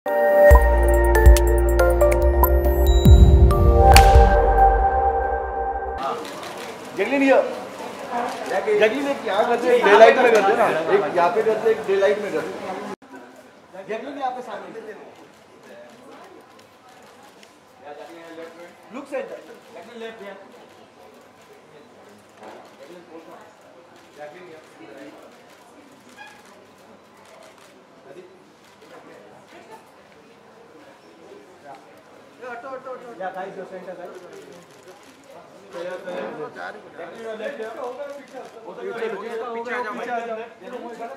Jacqueline ये Jacqueline एक यहाँ करते हैं, डे लाइट में करते हैं ना, एक यहाँ पे करते हैं, एक डे लाइट में करते हैं। जैकलिन यहाँ पे सामने look centre, Jacqueline left here, Jacqueline here, yeah, guys, your center, guys.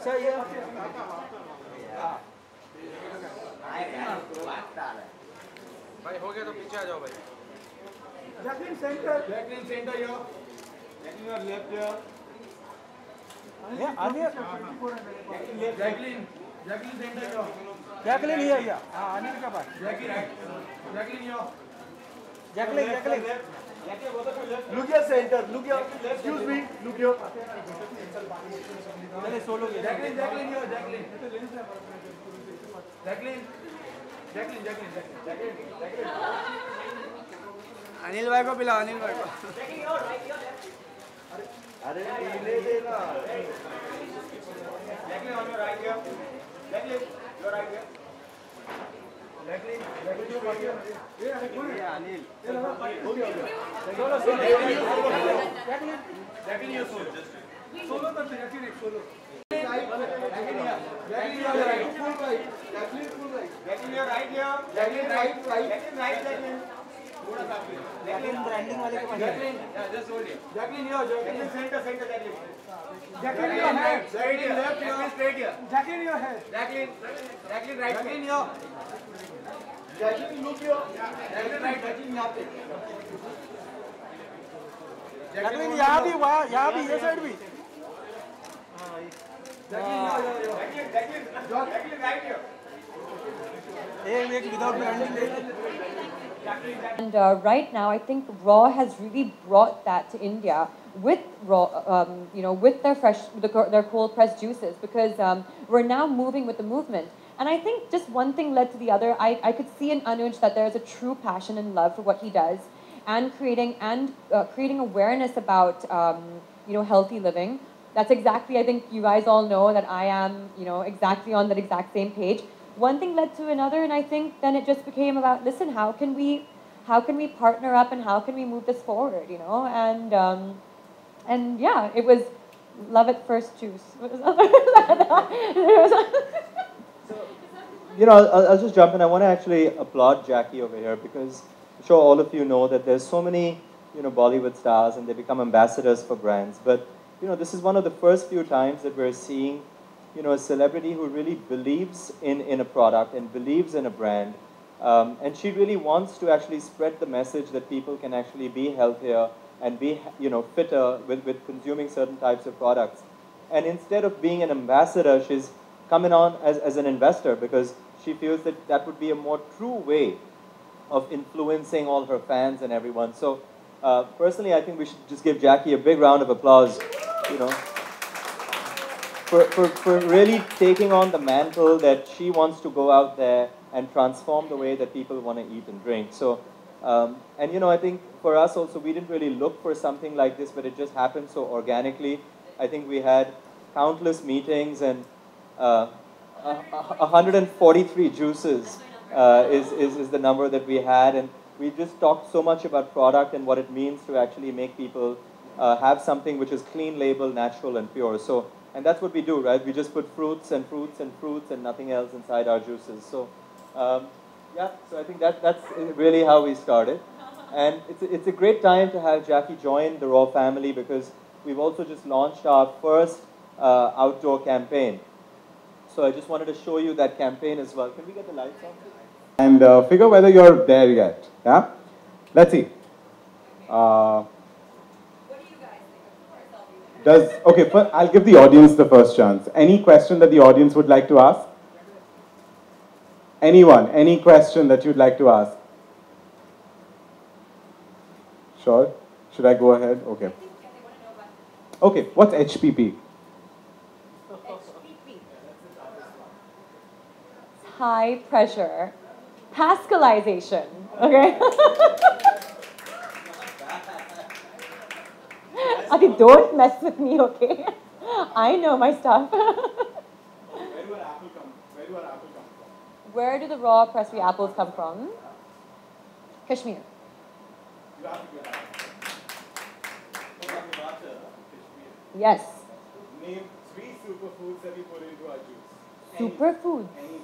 Sir, yeah. भाई हो गया तो पीछे आ जाओ भाई. Jacqueline center here. Jacqueline your left here. Yeah, Anil. Jacqueline center here. Jacqueline here, yeah. Anil का पास. Jacqueline here. Jacqueline. Look your center. Look your. Excuse me. Look your. पहले solo गया. Jacqueline here. Jacqueline. अनिल भाई को पिला, अनिल भाई को. अरे पीले देना. Jacqueline on your right here. Jacqueline, your right here. Jacqueline Anil. Jacqueline you solo. Solo करते हैं, Jacqueline solo. Jacqueline your right. Full right. Jacqueline full right. Jacqueline your right here. Jacqueline right. Jacqueline right. Jacqueline branding वाले के पास. Jacqueline, yeah, just hold here. Jacqueline here. Jacqueline center, Jacqueline. Jacqueline your head. Straight here. Left here. Straight here. Jacqueline your head. Jacqueline right. Jacqueline here. Jacqueline look here. Jacqueline right. Jacqueline यहाँ पे. Jacqueline यहाँ भी ये side भी. Jacqueline right here. एक without branding. And right now, I think Raw has really brought that to India with Raw, with their cold pressed juices, because we're now moving with the movement. And I think just one thing led to the other. I could see in Anuj that there is a true passion and love for what he does, and creating awareness about healthy living. That's exactly, I think you guys all know that I am exactly on that exact same page. One thing led to another, and I think then it just became about, listen, how can we partner up and how can we move this forward, and yeah, it was love at first juice. I'll just jump in. I want to actually applaud Jackie over here, because I'm sure all of you know that there's so many Bollywood stars and they become ambassadors for brands, but this is one of the first few times that we're seeing a celebrity who really believes in a product and believes in a brand, and she really wants to actually spread the message that people can actually be healthier and be fitter with consuming certain types of products. And instead of being an ambassador, she's coming on as an investor, because she feels that that would be a more true way of influencing all her fans and everyone. So personally, I think we should just give Jackie a big round of applause, for really taking on the mantle that she wants to go out there and transform the way that people want to eat and drink. So, I think for us also, we didn't really look for something like this, but it just happened so organically. I think we had countless meetings, and 143 juices is the number that we had, and we just talked so much about product and what it means to actually make people have something which is clean label, natural and pure. So, and that's what we do, right? We just put fruits and nothing else inside our juices. So, yeah, so I think that's really how we started. And it's a great time to have Jackie join the Raw family, because we've also just launched our first outdoor campaign. So I just wanted to show you that campaign as well. Can we get the lights on? And figure whether you're there yet. Yeah? Let's see. What do you guys think? Okay, I'll give the audience the first chance. Any question that the audience would like to ask? Anyone? Any question that you'd like to ask? Sure. Should I go ahead? Okay. Okay, what's HPP? high pressure Pascalization. Okay? Okay, don't mess with me, okay? I know my stuff. Where do our apple come from? Where do the raw Pressery apples come from? Kashmir. You have to get that. Yes. Name 3 superfoods that we put into our juice. Superfoods. Any 3.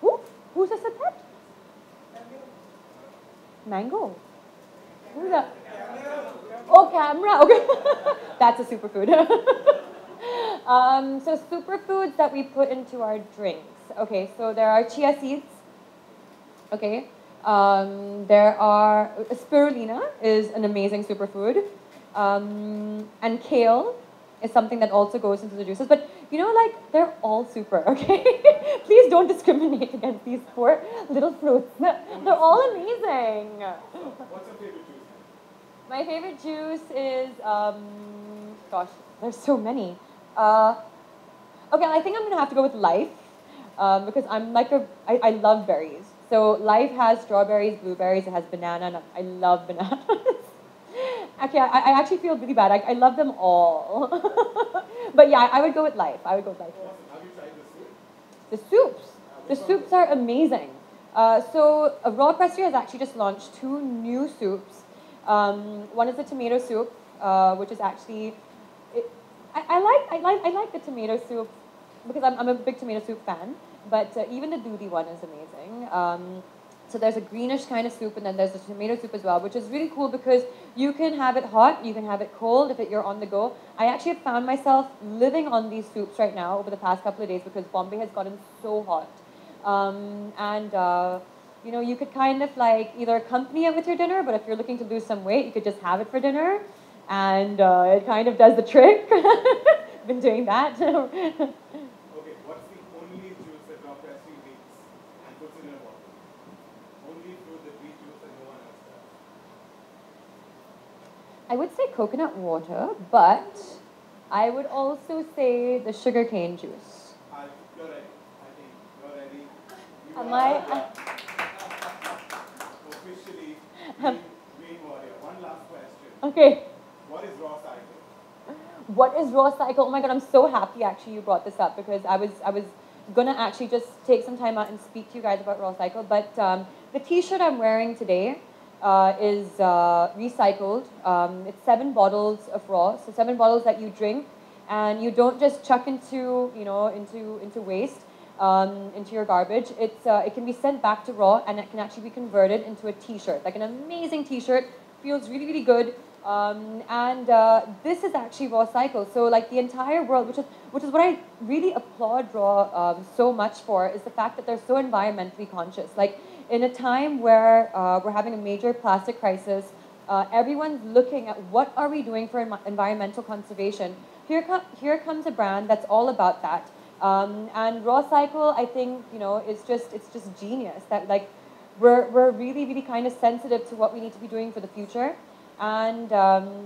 Who? Who just said that? Mango. Who's that? Oh, camera. Okay. That's a superfood. So superfoods that we put into our drinks. Okay, so there are chia seeds. Okay. There are spirulina is an amazing superfood. And kale is something that also goes into the juices. But you know, like, they're all super, okay? Please don't discriminate against these poor little fruits. They're all amazing. What's your favorite juice? My favorite juice is, gosh, there's so many. Okay, I think I'm gonna have to go with Life, because I'm like I love berries. So Life has strawberries, blueberries, it has banana, and I love bananas. Actually, I actually feel really bad. I love them all. But yeah, I would go with Life. I would go with Life. Have you tried the soup? The soups. The soups are amazing. So Raw Pressery has actually just launched 2 new soups. One is the tomato soup, which is actually, I like the tomato soup because I'm a big tomato soup fan. But even the doodhi one is amazing. So there's a greenish kind of soup, and then there's the tomato soup as well, which is really cool because you can have it hot, you can have it cold if you're on the go. I actually have found myself living on these soups right now over the past couple of days because Bombay has gotten so hot. You know, you could kind of like either accompany it with your dinner, but if you're looking to lose some weight, you could just have it for dinner, and it kind of does the trick. Been doing that. Okay, what's the only juice that Raw Pressery makes and puts in a bottle? Only fruit that we juice and no one else does. I would say coconut water, but I would also say the sugarcane juice. You're ready. I think you're ready. You Am are officially green warrior. One last question. Okay. What is raw cycle? What is raw cycle? Oh my god, I'm so happy actually you brought this up because I was gonna actually just take some time out and speak to you guys about raw cycle. But the t-shirt I'm wearing today is recycled. It's 7 bottles of raw, so 7 bottles that you drink, and you don't just chuck into into waste, into your garbage. It can be sent back to raw, and it can actually be converted into a t-shirt, like an amazing t-shirt. Feels really, really good. This is actually raw cycle. So like the entire world, which is what I really applaud raw so much for, is the fact that they're so environmentally conscious. Like in a time where we're having a major plastic crisis, everyone's looking at what are we doing for environmental conservation. Here comes a brand that's all about that. And raw cycle, I think, you know, it's just genius that like we're really, really kind of sensitive to what we need to be doing for the future. And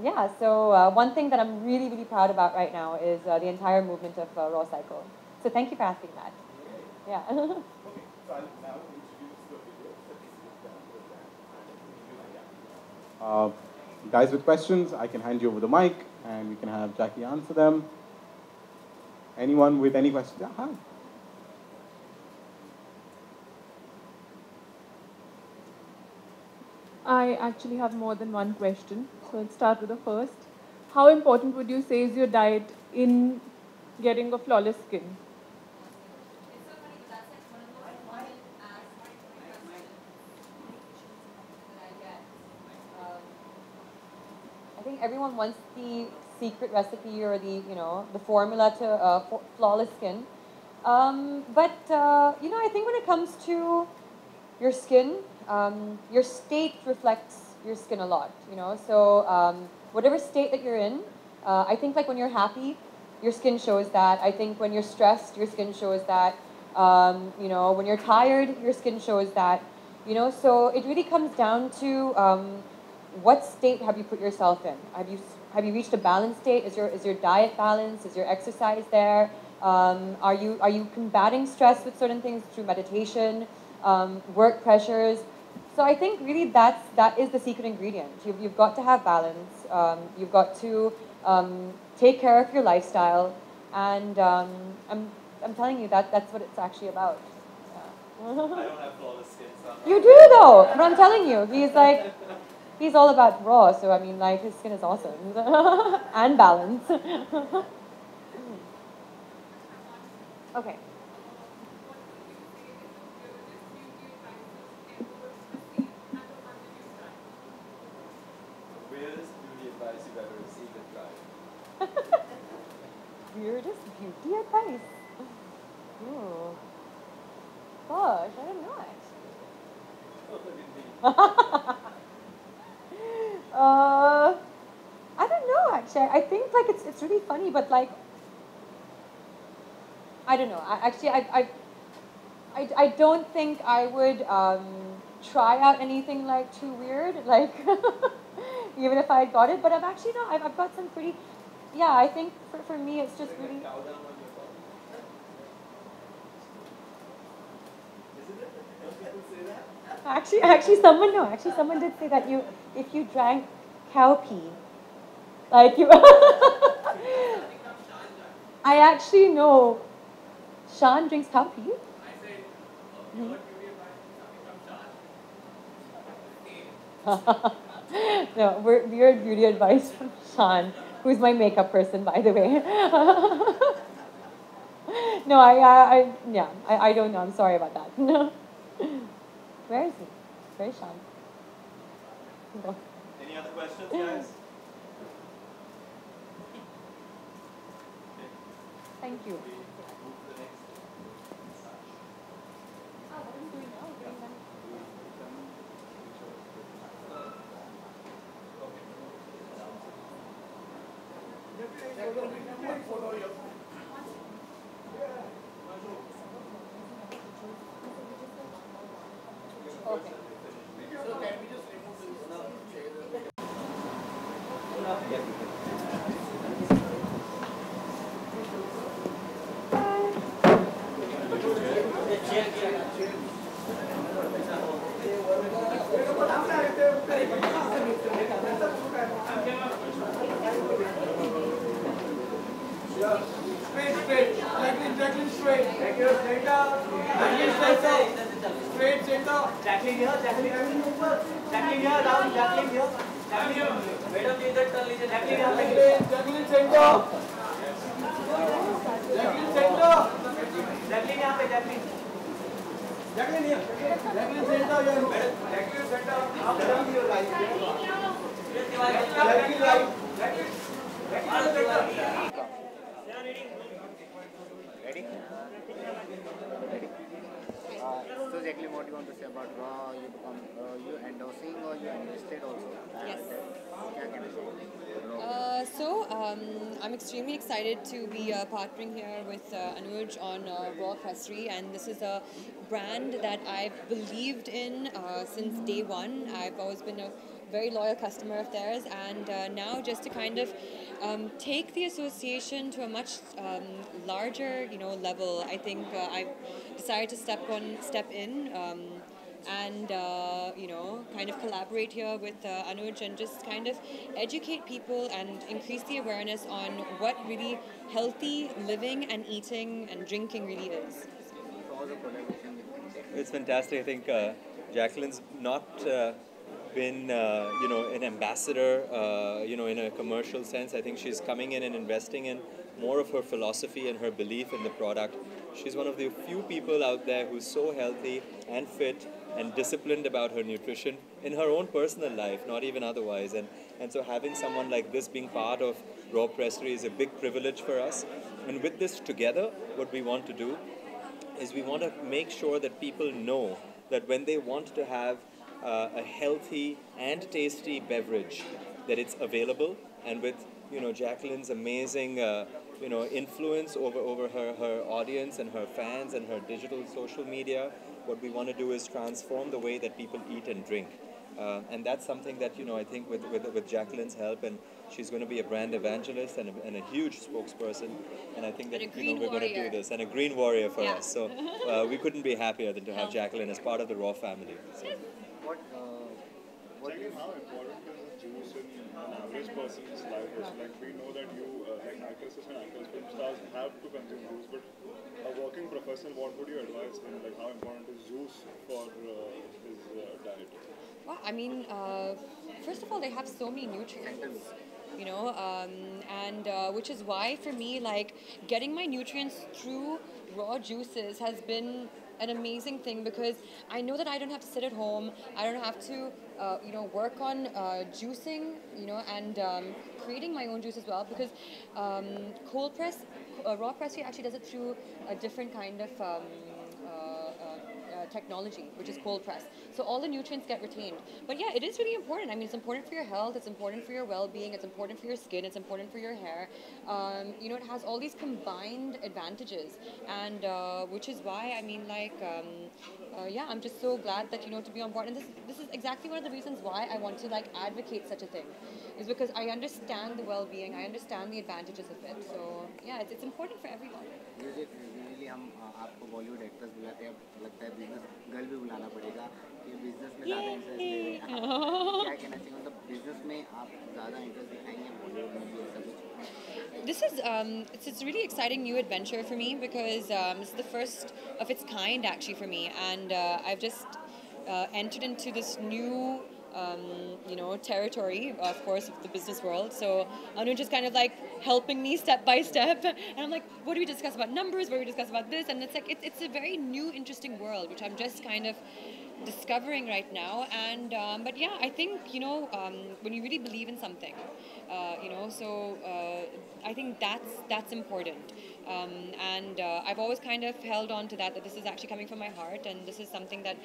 yeah, so one thing that I'm really, really proud about right now is the entire movement of Raw Cycle. So thank you for asking that. Yeah. Okay, so I'll now introduce the video that this is done with that. Guys with questions, I can hand you over the mic and we can have Jackie answer them. Anyone with any questions? Yeah, hi. I actually have more than one question, so let's start with the first. How important would you say is your diet in getting a flawless skin? It's so funny, but that's like one of the most common asked questions that I get. I think everyone wants the secret recipe or the the formula to flawless skin. But I think when it comes to your skin, your state reflects your skin a lot, so whatever state that you're in, I think like when you're happy, your skin shows that. I think when you're stressed, your skin shows that. When you're tired, your skin shows that. So it really comes down to what state have you put yourself in? Have you reached a balanced state? Is your diet balanced? Is your exercise there? Are you combating stress with certain things through meditation, work pressures? So I think really that is the secret ingredient. You've got to have balance. You've got to take care of your lifestyle, and I'm telling you that's what it's actually about. Yeah. I don't have flawless skin, so You do though, but I'm telling you, he's all about raw. So I mean, like his skin is awesome and balance. Okay. weirdest beauty advice you've ever received and tried. Weirdest beauty advice. Oh. Gosh, I don't know actually. I don't know actually. I think like it's really funny, but like I don't know. I don't think I would try out anything like too weird, like even if I had got it. But I've actually no, I've got some pretty. Yeah, I think for me it's just really. Actually, someone did say that if you drank cow pee, like you. I actually know. Shan drinks cow pee. No, weird beauty advice from Shan, who's my makeup person, by the way. No, I don't know. I'm sorry about that. Where is he? Where is Shan? Go. Any other questions, guys? Thank you. Okay. Straight. Jacqueline, straight. Thank you. Straight out. Jacqueline, straight out. Straight out. Jacqueline here. Jacqueline here. Down. Jacqueline here. Jacqueline. Madam, please turn लीजिए. Jacqueline here. Jacqueline, center. Jacqueline, center. Jacqueline यहाँ पे. Jacqueline here. Jacqueline, center. Jacqueline, center. आप down your right. Jacqueline, right. Jacqueline, center. Ready? So Jacqueline, what do you want to say about Raw? You endorsing or you enlisted also? Yes. क्या कहना चाहिए? I'm extremely excited to be partnering here with Anuj on Raw Pressery, and this is a brand that I've believed in since day one. I've always been a very loyal customer of theirs, and now just to kind of take the association to a much larger, level. I think I've decided to step in. And kind of collaborate here with Anuj and just kind of educate people and increase the awareness on what really healthy living and eating and drinking really is. It's fantastic. I think Jacqueline's not been, an ambassador, in a commercial sense. I think she's coming in and investing in more of her philosophy and her belief in the product. She's one of the few people out there who's so healthy and fit and disciplined about her nutrition in her own personal life, not even otherwise. And so having someone like this being part of Raw Pressery is a big privilege for us. And with this together, what we want to do is we want to make sure that people know that when they want to have a healthy and tasty beverage, that it's available. And with Jacqueline's amazing influence over her audience and her fans and her digital social media, what we want to do is transform the way that people eat and drink. And that's something that, I think with Jacqueline's help, and she's going to be a brand evangelist and a huge spokesperson, and I think that we're going to do this, and a green warrior for us. So we couldn't be happier than to have Jacqueline as part of the Raw family. So. Jacqueline, how important is juice in an average person's life? Like we know that you, like actresses and actors, film stars have to consume juice, but a working professional, what would you advise him? Like how important is juice for his diet? Well, I mean, first of all, they have so many nutrients, and which is why for me, like, getting my nutrients through raw juices has been an amazing thing, because I know that I don't have to sit at home, I don't have to, work on juicing, and creating my own juice as well, because cold press, raw pressery actually does it through a different kind of technology, which is cold press. So all the nutrients get retained. But yeah, it is really important. I mean, it's important for your health, it's important for your well-being, it's important for your skin, it's important for your hair. It has all these combined advantages, and which is why, I mean, like, I'm just so glad that, to be on board. And this is exactly one of the reasons why I want to, like, advocate such a thing, is because I understand the well-being, I understand the advantages of it. So yeah, it's important for everyone. Usually हम आपको Bollywood actress बुलाते हैं, लगता है business girl भी बुलाना पड़ेगा कि बिजनेस में ज़्यादा इंटरेस्ट ले रहे हैं। क्या कहना चाहिए, मतलब बिजनेस में आप ज़्यादा इंटरेस्ट दिखाएंगे बॉलीवुड में भी ऐसा कुछ? This is it's a really exciting new adventure for me, because this is the first of its kind actually for me, and I've just entered into this new territory, of course, of the business world. So Anu just kind of like helping me step by step, and I'm like, what do we discuss about numbers? What do we discuss about this? And it's like it's a very new, interesting world, which I'm just kind of discovering right now. And but yeah, I think when you really believe in something, I think that's important. And I've always kind of held on to that this is actually coming from my heart, and this is something that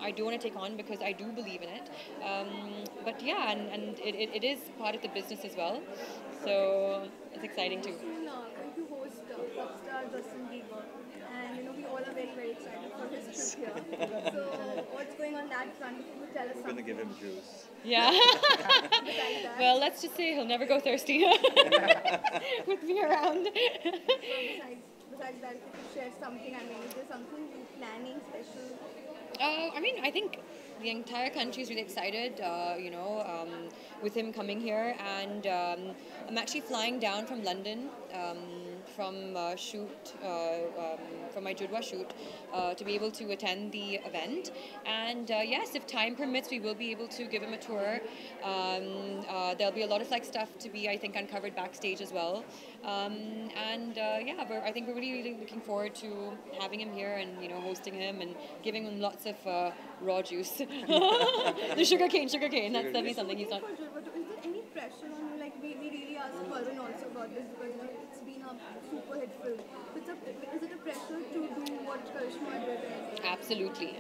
I do want to take on because I do believe in it. But yeah, and it is part of the business as well, so it's exciting too. You host pop star Justin Bieber, and we all are very, very excited for his trip here. So what's going on that front? If you could tell us something. We're gonna give him juice. Yeah. Well, let's just say he'll never go thirsty with me around. Besides that, if you could share something, I mean, is there something you're planning special? I mean, I think the entire country is really excited, with him coming here, and I'm actually flying down from London from my Judwa shoot to be able to attend the event. And yes, if time permits, we will be able to give him a tour. There'll be a lot of stuff to be, I think, uncovered backstage as well. I think we're really, really looking forward to having him here and hosting him and giving him lots of raw juice. The sugar cane. That's definitely something he's not. Is there any pressure on you? Like we really asked Varun also about this, because it's been a super hit film. Is it a pressure to do what Karishma did? Absolutely.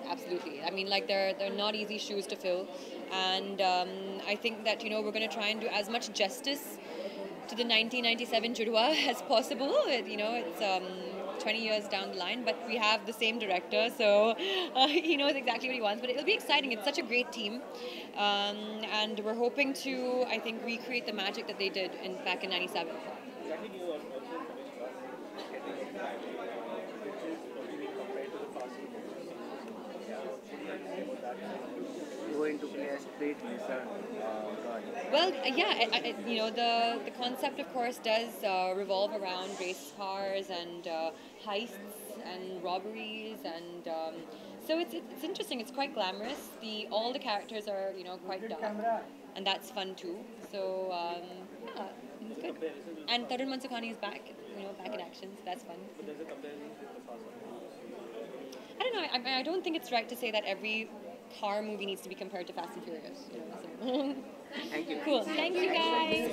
I mean, they're not easy shoes to fill, and I think that we're going to try and do as much justice to the 1997 Judwa as possible. It's 20 years down the line, but we have the same director, so he knows exactly what he wants. But it'll be exciting. It's such a great team, and we're hoping to, I think, recreate the magic that they did back in '97. Going to play a street racer. Well, the concept, of course, does revolve around race cars and heists and robberies, and so it's interesting. It's quite glamorous. All the characters are quite dark, and that's fun too. So it's good. And Tarun Mansukhani is back, back in action. So that's fun. I don't know. I don't think it's right to say that every car movie needs to be compared to Fast and Furious. Thank you. Cool. Thank you, guys.